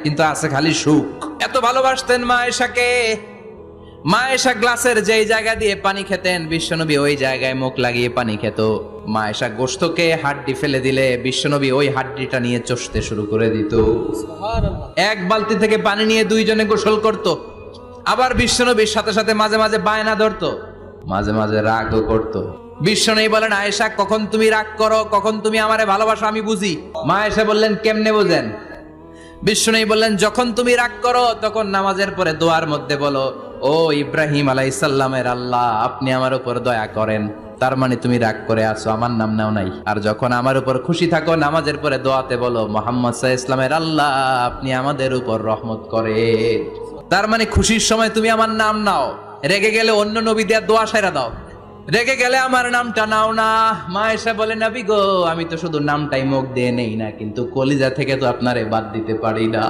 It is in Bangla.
কিন্তু আছে খালি সুখ। এত ভালোবাসতেন মা আয়েশাকে। মা আয়েশা গ্লাসের যেই জায়গা দিয়ে পানি খেতেন, বিশ্বনবী ওই জায়গায় মুখ লাগিয়ে পানি খেত। মা আয়েশা গোশতকে হাড্ডি ফেলে দিলে বিশ্বনবী ওই হাড্ডিটা নিয়ে চষতে শুরু করে দিত। এক বালতি থেকে পানি নিয়ে দুইজনে গোসল করত। আবার বিশ্বনবীর সাথে সাথে মাঝে মাঝে বায়না ধরতো, মাঝে মাঝে রাগও করতো। বিশ্বনবী বলেন, আয়েশা কখন তুমি রাগ করো, কখন তুমি আমারে ভালোবাসো আমি বুঝি। মা আয়েশা বললেন, কেমনে বুঝেন? বিশ্বনবী বললেন, যখন তুমি রাগ করো তখন নামাজের পরে দোয়ার মধ্যে বলো, ও ইব্রাহিম আলাইহিস সালামের আল্লাহ, আপনি আমার উপর দয়া করেন। তার মানে তুমি রাগ করে আছো, আমার নাম নাও নাই। আর যখন আমার উপর খুশি থাকো নামাজের পরে দোয়াতে বলো, মুহাম্মদ সাল্লাল্লাহু আলাইহি ওয়াসাল্লামের আল্লাহ, আপনি আমাদের উপর রহমত করেন। তার মানে খুশির সময় তুমি আমার নাম নাও, রেগে গেলে অন্য নবী দেওয়ার দোয়া সাইরা দাও, রেগে গেলে আমার নামটা নাও না। মা আয়েশা বলে, নবী গো, আমি তো শুধু নামটাই মুখ দিয়ে নেই না, কিন্তু কলিজা থেকে তো আপনারে বাদ দিতে পারি না।